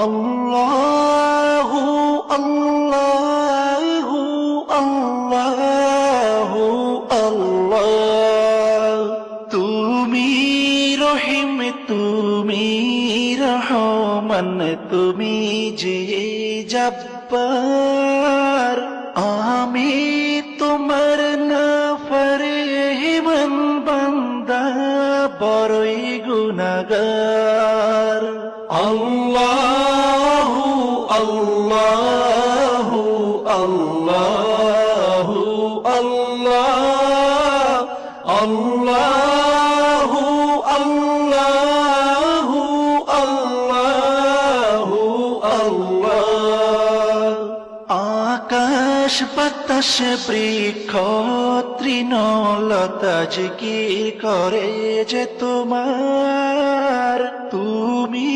আল্লাহু আল্লাহু আল্লাহু আল্লাহ। তুমি রহিম, তুমি রহমান, তুমি যে জব্বার। আমি তোমার নাফরমান বান্দা, বড়ই গুনাহগার। আল্লাহু আল্লাহু আল্লাহু আল্লাহ, আল্লাহু আল্লাহু আল্লাহু আল্লাহ। আকাশ বাতাস বৃক্ষ তৃণলতা জিকির করে যে তোমার। তুমি